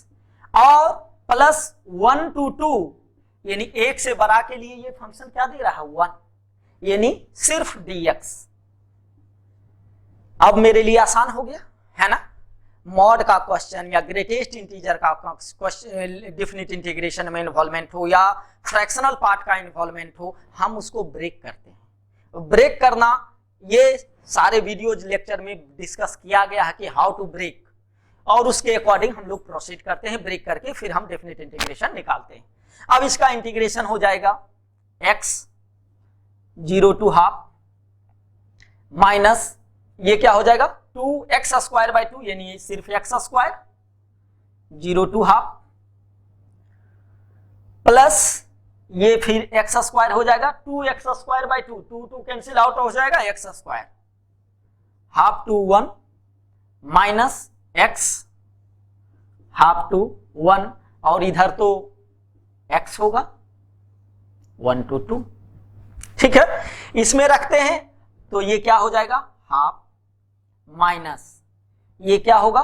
और प्लस 1 टू 2 यानी 1 से बड़ा के लिए ये फंक्शन क्या दे रहा है, 1, यानी सिर्फ dx। अब मेरे लिए आसान हो गया, है ना। मॉड का क्वेश्चन या ग्रेटेस्ट इंटीजर का क्वेश्चन डेफिनिट इंटीग्रेशन में इन्वॉल्वमेंट हो या फ्रैक्शनल पार्ट का इन्वॉल्वमेंट हो, हम उसको ब्रेक करते हैं। ब्रेक करना ये सारे वीडियोज लेक्चर में डिस्कस किया गया है कि हाउ टू ब्रेक, और उसके अकॉर्डिंग हम लोग प्रोसीड करते हैं। ब्रेक करके फिर हम डेफिनिट इंटीग्रेशन निकालते हैं। अब इसका इंटीग्रेशन हो जाएगा x 0 to हाफ माइनस ये क्या हो जाएगा 2x स्क्वायर बाई 2, यानी सिर्फ x square 0 to half plus ये फिर x स्क्वायर हो जाएगा 2x square by 2, 2 cancel out हो जाएगा x square half to 1 minus x half to 1, और इधर तो x होगा 1 to 2। ठीक है, इसमें रखते हैं तो ये क्या हो जाएगा हाफ माइनस ये क्या होगा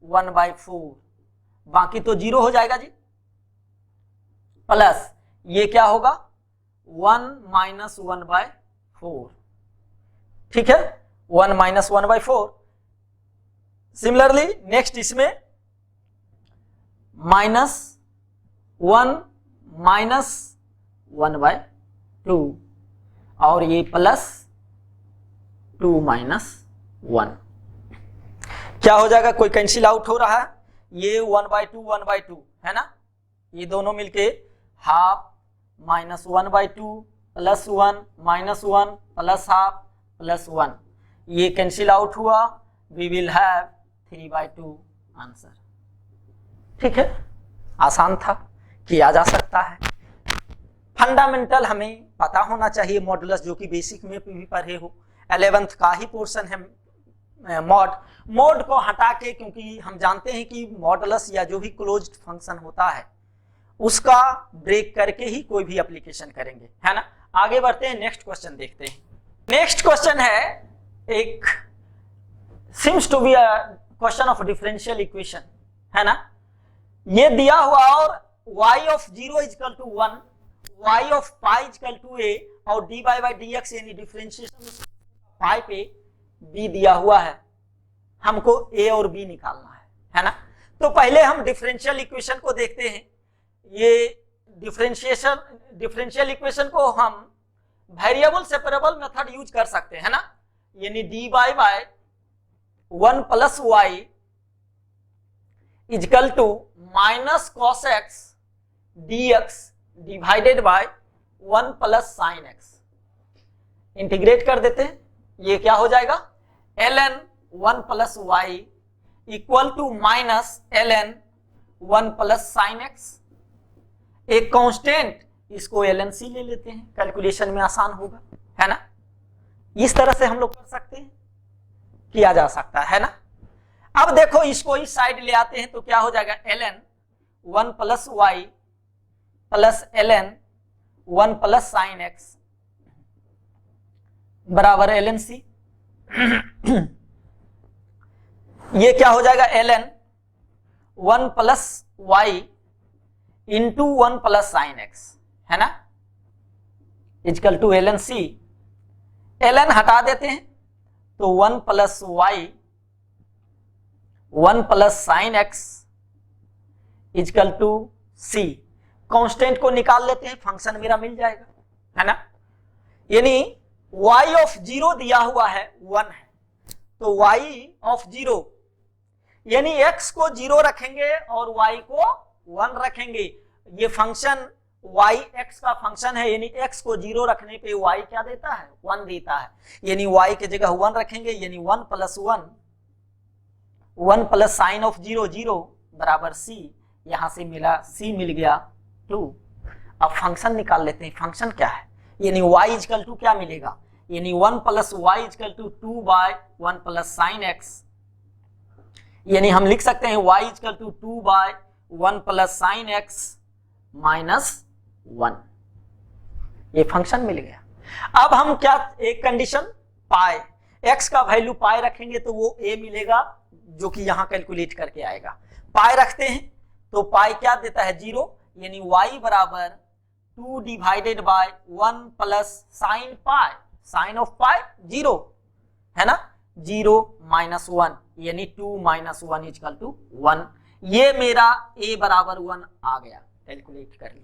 1/4, बाकी तो 0 हो जाएगा जी, प्लस ये क्या होगा 1 - 1/4। ठीक है, 1 - 1/4। सिमिलरली नेक्स्ट इसमें -1 - 1/2 और ये प्लस 2 - 1 क्या हो जाएगा, कोई कैंसिल आउट हो रहा है, ये 1/2 1/2 है ना, ये दोनों मिलके half -1/2 plus 1 -1 plus half plus 1, ये कैंसिल आउट हुआ, वी विल हैव 3/2 आंसर। ठीक है, आसान था, किया जा सकता है। फंडामेंटल हमें पता होना चाहिए मॉडुलस, जो कि बेसिक में भी पढ़े हो, 11th का ही पोर्शन है मॉड को हटा के, क्योंकि हम जानते हैं कि मॉडुलस या जो भी क्लोज्ड फंक्शन होता है उसका ब्रेक करके ही कोई भी एप्लीकेशन करेंगे, है ना। आगे बढ़ते हैं, नेक्स्ट क्वेश्चन देखते हैं। नेक्स्ट क्वेश्चन है एक seems to be a question of differential equation, है ना। ये दिया हुआ और y of 0 = 1, y of pi = a और dy by dx यानी डिफरेंशिएशन पाई पे b दिया हुआ है, हमको a और b निकालना है ना। तो पहले हम डिफरेंशियल इक्वेशन को देखते हैं। ये डिफरेंशियल इक्वेशन को हम वेरिएबल सेपरेबल मेथड यूज कर सकते हैं ना, यानी dy by 1 + y = -cos x dx divided by 1 + sin x। Integrate कर देते हैं, ये क्या हो जाएगा ln 1 + y = -ln 1 + sin x। एक कांस्टेंट, इसको ln c ले लेते हैं, कैलकुलेशन में आसान होगा, है ना। इस तरह से हम लोग कर सकते हैं, किया जा सकता है ना। अब देखो इसको इस साइड ले आते हैं तो क्या हो जाएगा ln 1 + y plus ln 1 + sin x बराबर ln c। ये क्या हो जाएगा ln 1 + y × 1 + sin x, है ना, = ln c। ln हटा देते हैं तो 1 + y 1 + sin x = c। Constant को निकाल लेते हैं, फंक्शन मेरा मिल जाएगा, है ना। यानी y ऑफ 0 दिया हुआ है 1 है, तो y ऑफ 0 यानी x को 0 रखेंगे और y को 1 रखेंगे। ये फंक्शन y x का फंक्शन है, यानी x को 0 रखने पे y क्या देता है 1 देता है, यानी y की जगह 1 रखेंगे, यानी 1 + 1 1 + sin ऑफ 0 0 बराबर c। यहां से मिला c मिल गया 2। अब फंक्शन निकाल लेते हैं, फंक्शन क्या है, यानी y = क्या मिलेगा, यानी 1 + y = 2/1 + sin x, यानी हम लिख सकते हैं y = 2/1 + sin x - 1। ये फंक्शन मिल गया। अब हम क्या, एक कंडीशन पाई, x का वैल्यू पाई रखेंगे तो वो a मिलेगा, जो कि यहां कैलकुलेट करके आएगा। पाई रखते हैं तो पाई क्या देता है 0, यानी y बराबर 2 divided by 1 + sin pi, sin of pi 0, है ना, 0 - 1 यानी 2 माइनस 1 इक्वल टू 1। ये मेरा a बराबर 1 आ गया, कैलकुलेट कर लिए।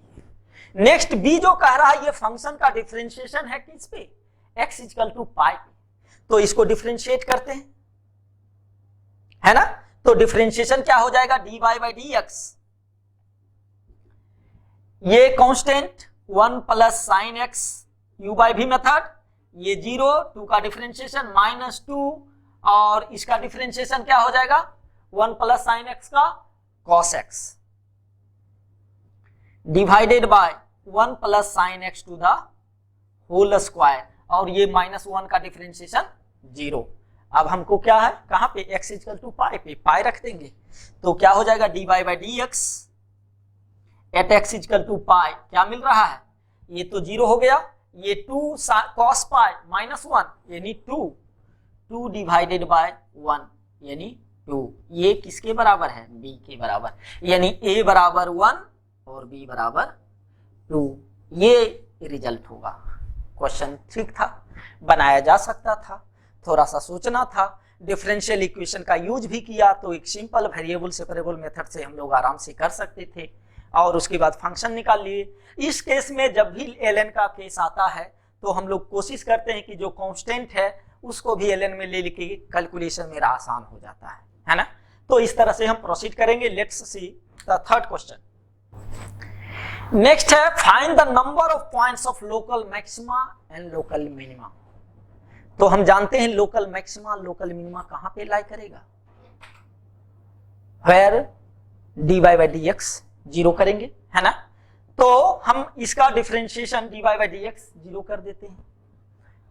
नेक्स्ट b जो कह रहा है ये फंक्शन का डिफरेंशिएशन है किस पे, x इक्वल टू पाई, तो इसको डिफरेंशिएट करते हैं, है ना। तो डिफरेंशिएशन क्या हो जाएगा, dy बाई dx, ये constant 1 plus sine x u by v method, ये 0, 2 का डिफरेंशिएशन माइनस 2, और इसका डिफरेंशिएशन क्या हो जाएगा 1 प्लस साइन एक्स का cos x divided by 1 plus sine x to the whole square, और ये माइनस 1 का डिफरेंशिएशन 0। अब हमको क्या है, कहां पे, x इक्वल टू पाई पे पाई रख देंगे, तो क्या हो जाएगा dy by D X at X equal to pi, क्या मिल रहा है, ये तो 0 हो गया, ये 2 cos पाई माइनस 1 यानी 2 डिवाइडेड बाय 1 यानी 2, ये किसके बराबर है, b के बराबर, यानी a बराबर 1 और b बराबर 2, ये रिजल्ट होगा। क्वेश्चन ठीक था, बनाया जा सकता था, थोड़ा सा सोचना था, डिफरेंशियल इक्वेशन का यूज भी किया तो एक सिंपल वेरिएबल सेपरेबल मेथड से हम लोग आराम से कर सकते थे, और उसके बाद फंक्शन निकाल लिए। इस केस में जब भी ln का केस आता है तो हम लोग कोशिश करते हैं कि जो कांस्टेंट है उसको भी ln में ले लेके कैलकुलेशन मेरा आसान हो जाता है ना। तो इस तरह से हम प्रोसीड करेंगे। Let's see the third question. Next है find the number of points of local maxima and local minima. तो हम जानते हैं लोकल मैक्सिमा लोकल मिनिमा कहां पे लाई करेगा, where dy by D x 0 करेंगे, है ना। तो हम इसका differentiation dy by D x 0 कर देते हैं,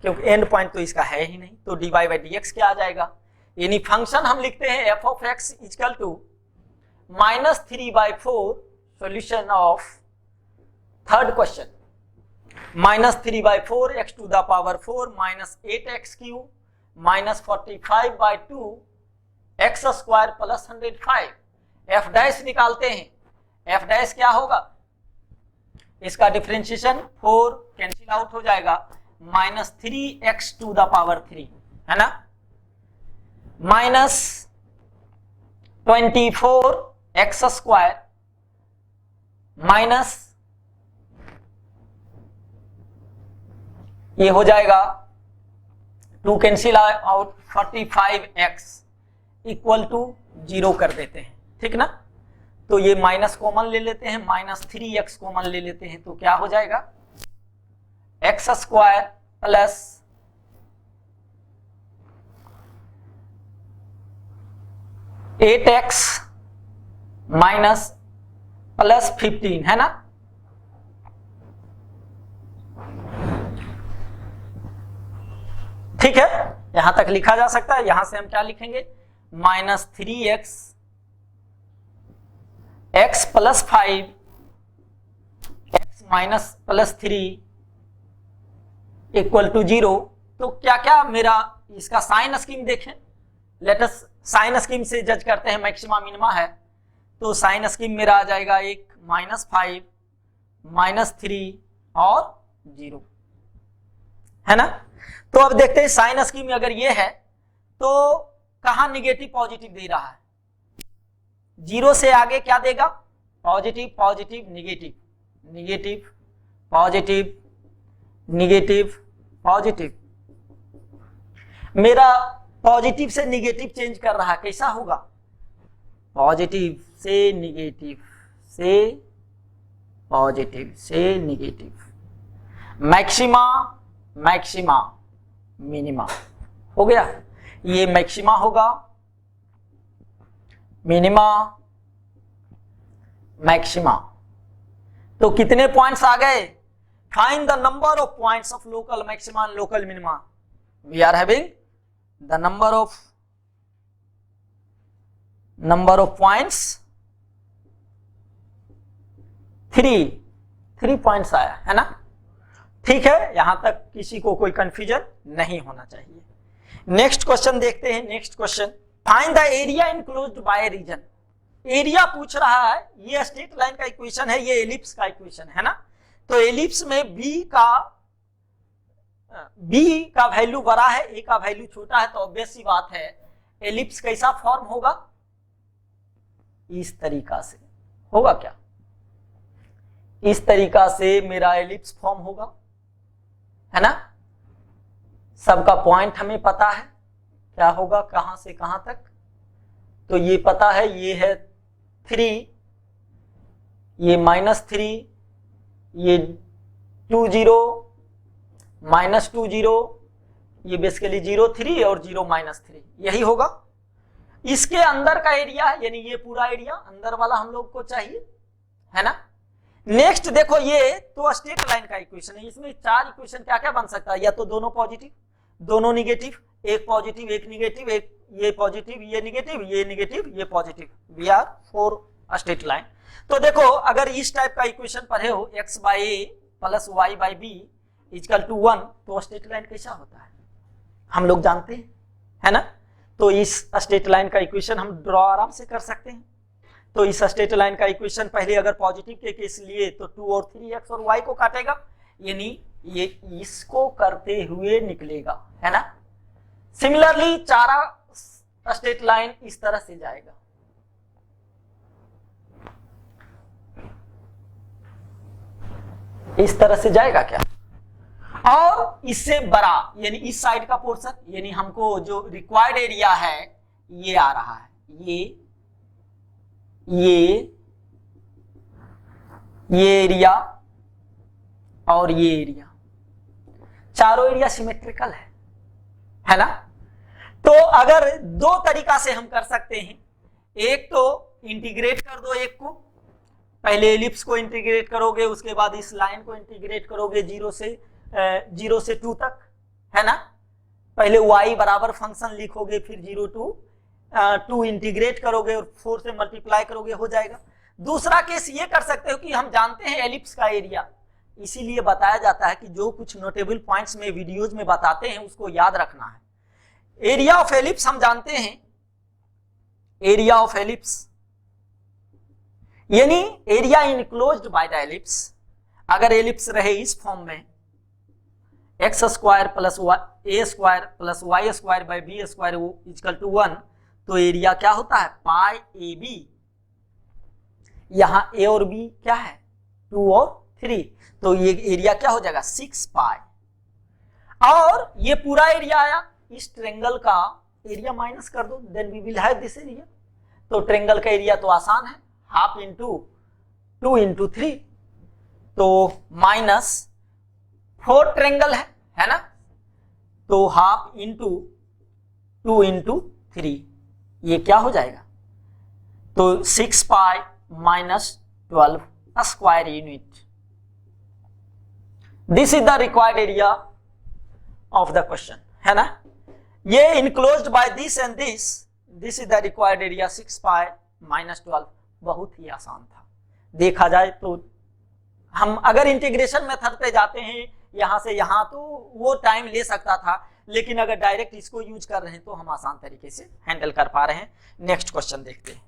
क्योंकि एंड पॉइंट तो इसका है ही नहीं, तो dy बाई डी एक्स क्या आ जाएगा, यानी फंक्शन हम लिखते हैं f of x equal to minus 3/4, solution of third question, minus 3/4 x to the power 4 minus 8x cube minus 45/2 x square plus 105। f dash निकालते हैं, f डैश क्या होगा, इसका डिफरेंशिएशन 4 कैंसिल आउट हो जाएगा, minus 3x to the power 3, है ना, minus 24x square minus ये हो जाएगा 2 cancel out 45x equal to 0 कर देते हैं, ठीक ना। तो ये माइनस कॉमन ले लेते हैं, माइनस 3x कॉमन ले लेते हैं, तो क्या हो जाएगा x square plus 8x minus plus 15, है ना। ठीक है, यहां तक लिखा जा सकता है। यहां से हम क्या लिखेंगे, minus 3x x plus 5 x minus plus 3 equal to 0। तो क्या क्या मेरा इसका साइन स्कीम देखें, लेट अस साइन स्कीम से जज करते हैं, मैक्सिमा मिनिमा है, तो साइन स्कीम मेरा आ जाएगा एक माइनस 5 माइनस 3 और 0, है ना। तो अब देखते हैं साइन स्कीम अगर ये है तो कहां निगेटिव पॉजिटिव दे रहा है, 0 से आगे क्या देगा, positive positive negative, negative positive negative positive, मेरा पॉजिटिव से निगेटिव चेंज कर रहा है, कैसा होगा, पॉजिटिव से निगेटिव से पॉजिटिव से निगेटिव, मैक्सिमा मैक्सिमा मिनिमा हो गया, ये मैक्सिमा होगा, मिनिमा मैक्सिमा। तो कितने पॉइंट्स आ गए, find the number of points of local maxima and local minima. We are having the number of points 3 points आया, है ना। ठीक है, यहां तक किसी को कोई कंफ्यूजन नहीं होना चाहिए। नेक्स्ट क्वेश्चन देखते हैं। Next question, find the area enclosed by region. Area पूछ रहा है, ये स्ट्रेट लाइन का इक्वेशन है, ये एलिप्स का इक्वेशन है ना। तो एलिप्स में b का वैल्यू बड़ा है, a का वैल्यू छोटा है, तो ऑब्वियस सी बात है एलिप्स कैसा फॉर्म होगा, इस तरीका से होगा क्या, इस तरीका से मेरा एलिप्स फॉर्म होगा, है ना। सबका पॉइंट हमें पता है क्या होगा, कहां से कहां तक, तो ये पता है, ये है 3, ये -3, ये 2 0 -2 0, ये बेसिकली 0 3 और 0 -3, यही होगा। इसके अंदर का एरिया है, यानी ये पूरा एरिया अंदर वाला हम लोग को चाहिए, है ना। नेक्स्ट देखो, ये तो स्ट्रेट लाइन का इक्वेशन है, इसमें 4 इक्वेशन क्या क्या बन सकता है, या तो दोनों पॉजिटिव, दोनों निगेटिव, एक पॉजिटिव एक निगेटिव, एक ये पॉजिटिव ये निगेटिव, ये निगेटिव ये positive, we are 4 straight line. तो देखो, अगर इस टाइप का इक्वेशन पढ़े हो x by a plus y by b equal to 1, तो स्ट्रेट लाइन कैसा होता है हम लोग जानते हैं, है ना। तो इस स्ट्रेट लाइन का इक्वेशन हम ड्रॉ आराम से कर सकते हैं। तो इस स्ट्रेट लाइन का इक्वेशन पहले अगर पॉजिटिव के केस लिए तो 2 और 3x और y को काटेगा, यानी ये इसको करते हुए निकलेगा, है ना। सिमिलरली चारा स्ट्रेट लाइन इस तरह से जाएगा, इस तरह से जाएगा क्या, और इससे बड़ा यानी इस साइड का पोर्शन, यानी हमको जो रिक्वायर्ड एरिया है ये आ रहा है, ये एरिया और ये एरिया, चारों एरिया सिमेट्रिकल है ना। तो अगर 2 तरीका से हम कर सकते हैं, एक तो इंटीग्रेट कर दो, एक को पहले एलिप्स को इंटीग्रेट करोगे, उसके बाद इस लाइन को इंटीग्रेट करोगे 0 से 2 तक, है ना। पहले y बराबर फंक्शन लिखोगे, फिर 0 to 2 इंटीग्रेट करोगे और 4 से मल्टीप्लाई करोगे, हो जाएगा। दूसरा केस ये कर सकते हो कि हम जानते हैं एलिप्स का एरिया, इसीलिए बताया जाता है कि जो कुछ नोटेबल पॉइंट्स में वीडियोज में बताते हैं उसको याद रखना है। एरिया ऑफ एलिप्स हम जानते हैं, एरिया ऑफ एलिप्स यानी area enclosed by the ellipse. अगर एलिप्स रहे इस फॉर्म में x² plus a² plus y² by b² equal to 1, तो एरिया क्या होता है पाई ए बी। यहां a और b क्या है 2 और 3, तो ये एरिया क्या हो जाएगा 6 पाई। और ये पूरा एरिया आया, इस ट्रायंगल का एरिया माइनस कर दो, then we will have this area. तो ट्रायंगल का एरिया तो आसान है, हाफ इंटू 2 इंटू 3, तो -4 ट्रायंगल है ना। तो हाफ इंटू 2 इंटू 3, ये क्या हो जाएगा, तो 6 पाई -12 square unit. This is the required area of the question, है ना। ये enclosed by this and this is the required area 6 पाई -12। बहुत ही आसान था देखा जाए तो। हम अगर इंटीग्रेशन मेथड पे जाते हैं यहां से यहां, तो वो टाइम ले सकता था, लेकिन अगर डायरेक्ट इसको यूज कर रहे हैं तो हम आसान तरीके से हैंडल कर पा रहे हैं। नेक्स्ट क्वेश्चन देखते हैं।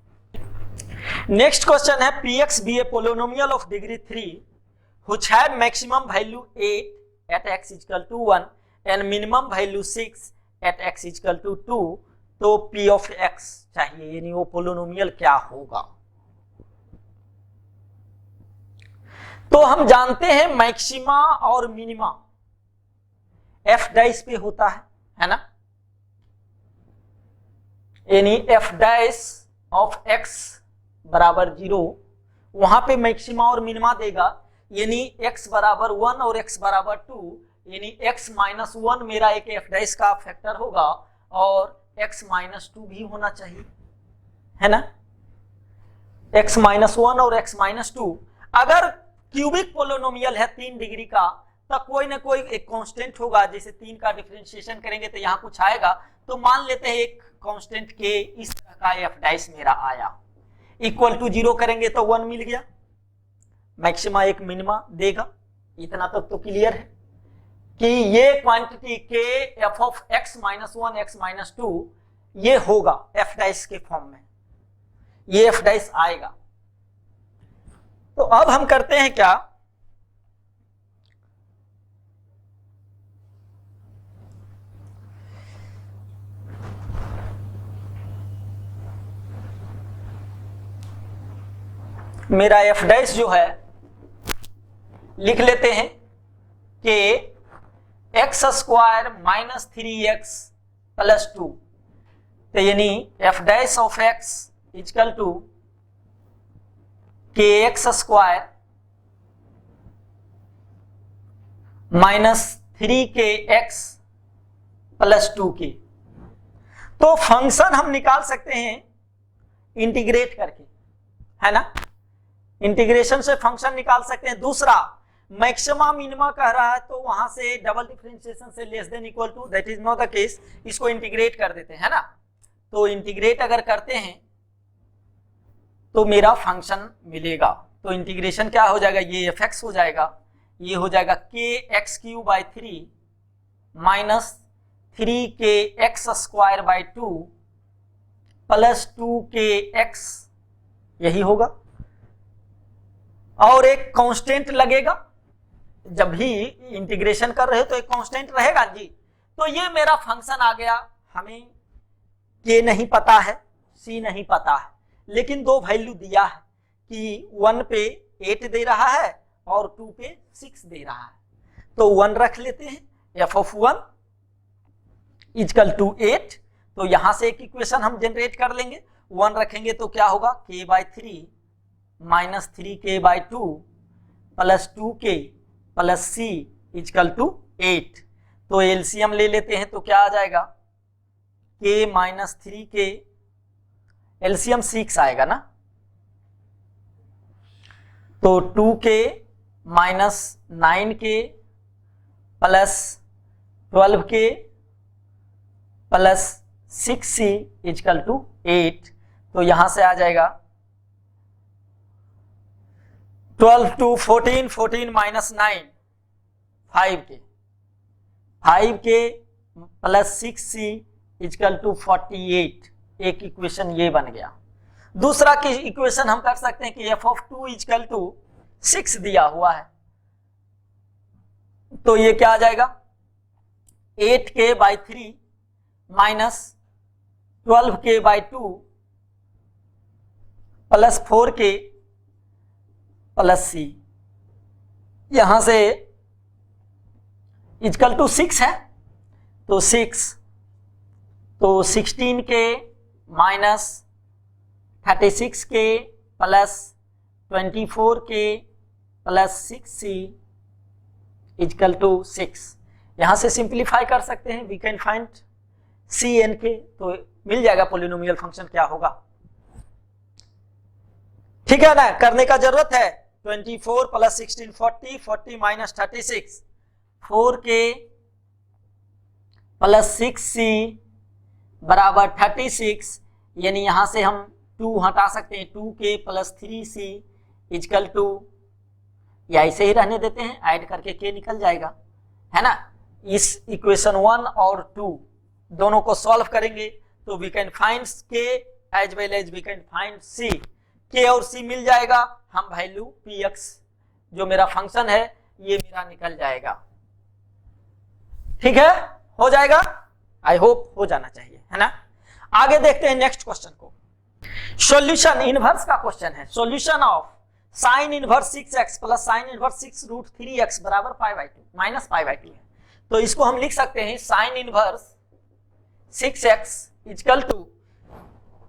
नेक्स्ट क्वेश्चन है px be a polynomial of degree 3 which had maximum value 8 at x equal to 1 and minimum value 6 at x equal to 2, तो p of x चाहिए, यानी वो पोलिनोमियल क्या होगा। तो हम जानते हैं मैक्सिमा और मिनिमा f डैश पे होता है ना, यानी f डैश ऑफ x बराबर 0, वहां पे मैक्सिमा और मिनिमा देगा, यानी x बराबर 1 और x बराबर 2, यानी x -1 मेरा एक f डैश का फैक्टर होगा और x -2 भी होना चाहिए, है ना। x -1 और x -2, अगर क्यूबिक पोलिनोमियल है 3 डिग्री का, तो कोई ना कोई एक कांस्टेंट होगा, जैसे 3 का डिफरेंशिएशन करेंगे तो यहाँ कुछ आएगा, तो मान लेते हैं एक कांस्टेंट के इस तरह का f डैश मेरा आया, इक्वल टू 0 करेंगे तो 1 मिल गया, मैक्सिमा एक मिनिमा देगा। इतना तक तो क्लियर है कि ये क्वांटिटी के f ऑफ x -1 x -2 ये होगा f डैश के फॉर्म में, ये f डैश आएगा। तो अब हम करते हैं क्या, मेरा एफ डैश जो है लिख लेते हैं कि x square minus 3x plus 2, तो यानी F dash of X equal to के X square minus 3kx plus 2k। तो फंक्शन हम निकाल सकते हैं इंटीग्रेट करके, है ना, इंटीग्रेशन से फंक्शन निकाल सकते हैं। दूसरा, मैक्सिमा मिनिमा कह रहा है तो वहां से डबल डिफरेंशिएशन से less than equal to, that is not the case, इसको इंटीग्रेट कर देते हैं, है ना। तो इंटीग्रेट अगर करते हैं तो मेरा फंक्शन मिलेगा। तो इंटीग्रेशन क्या हो जाएगा, ये एफ एक्स हो जाएगा, ये हो जाएगा के x Q by 3 minus 3kx square by 2 plus 2kx, यही होगा। और एक कांस्टेंट लगेगा, जब भी इंटीग्रेशन कर रहे हो तो एक कांस्टेंट रहेगा जी। तो ये मेरा फंक्शन आ गया। हमें के नहीं पता है, सी नहीं पता है, लेकिन दो वैल्यू दिया है कि 1 पे 8 दे रहा है और 2 पे 6 दे रहा है। तो 1 रख लेते हैं, एफ ऑफ 1 इक्वल टू 8। तो यहां से एक इक्वेशन हम जनरेट कर लेंगे। 1 रखेंगे तो क्या होगा, k by 3 minus 3k by 2 plus 2k plus c equal to 8। तो एलसीएम ले लेते हैं तो क्या आ जाएगा, k माइनस 3k, एलसीएम 6 आएगा ना, तो 2k minus 9k plus 12k plus 6c equal to 8। तो यहां से आ जाएगा 12 to 14, 14 minus 9 5k, 5k plus 6c equal to 48। एक इक्वेशन ये बन गया। दूसरा की इक्वेशन हम कर सकते हैं कि एफ ऑफ 2 इक्वल टू 6 दिया हुआ है, तो ये क्या आ जाएगा, 8k by 3 minus 12k by 2 plus 4k plus c, यहां से इक्वल टू 6 है, तो 6, तो 16k minus 36k plus 24k plus 6c equal to 6। यहां से सिंप्लीफाई कर सकते हैं, we can find c and k, तो मिल जाएगा पोलिनोमियल फंक्शन क्या होगा। ठीक है ना, करने का जरूरत है। 24 plus 16 40, 40 minus 36 4k plus 6c बराबर 36, यानी यहां से हम 2 हटा सकते हैं, 2k plus 3c equal to, या ऐसे ही रहने देते हैं, ऐड करके k निकल जाएगा, है ना। इस इक्वेशन 1 और 2 दोनों को सॉल्व करेंगे तो we can find k as well as we can find c। k और c मिल जाएगा, हम वैल्यू px जो मेरा फंक्शन है ये मेरा निकल जाएगा। ठीक है, हो जाएगा, आई होप हो जाना चाहिए, है ना। आगे देखते हैं नेक्स्ट क्वेश्चन को। सॉल्यूशन इनवर्स का क्वेश्चन है। Solution of sine inverse 6x plus sine inverse 6 root 3x बराबर π/2 माइनस π/2 है। तो इसको हम लिख सकते हैं sine inverse 6x equal to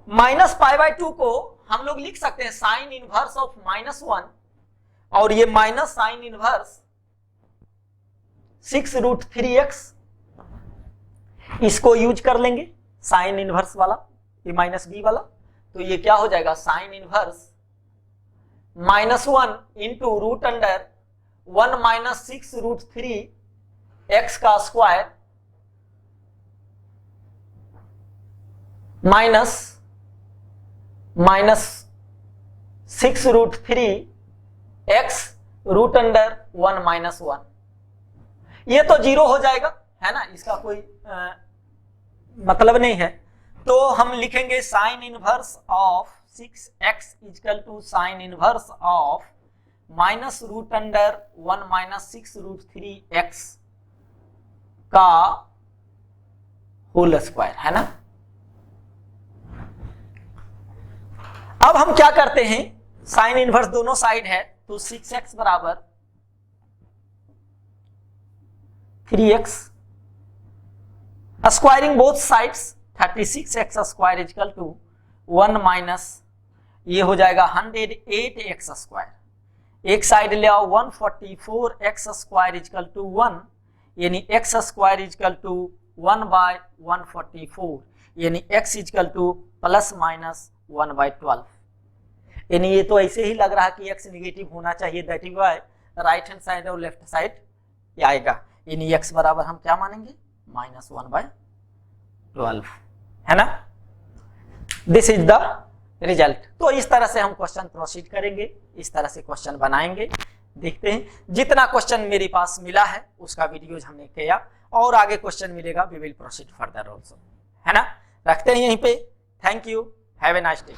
minus π/2 को हम लोग लिख सकते हैं साइन इनवर्स ऑफ -1, और ये minus sign inverse 6 root 3x, इसको यूज कर लेंगे साइन इनवर्स वाला, ये माइनस b वाला। तो ये क्या हो जाएगा, sine inverse -1 into root under 1 minus 6 root 3x का square minus 6 root 3x root under 1 minus 1। ये तो 0 हो जाएगा, है ना, इसका कोई मतलब नहीं है। तो हम लिखेंगे sine inverse of 6x equal to sine inverse of minus root under 1 minus 6 root 3x का होल स्क्वायर, है ना। अब हम क्या करते हैं, साइन इनवर्स दोनों साइड है तो 6x बराबर 3x, squaring both sides 36x square equal to 1 minus ये हो जाएगा 108x स्क्वायर, एक साइड ले आओ 144x स्क्वायर इजकल टू 1, यानी x square equal to 1 by 144, यानी x equal to plus minus 1 by 12, यानी ये तो ऐसे ही लग रहा कि x निगेटिव होना चाहिए, that is why right hand side और लेफ्ट साइड आएगा, यानी x बराबर हम क्या मानेंगे माइनस 1 बाय 12, है ना। This is the result. तो इस तरह से हम क्वेश्चन प्रोसीड करेंगे, इस तरह से क्वेश्चन बनाएंगे। देखते हैं जितना क्वेश्चन मेरे पास मिला है उसका वीडियोज हमने किया, और आगे क्वेश्चन मिलेगा we will proceed further also, है ना। रखते हैं यहीं पे। Thank you, have a nice day.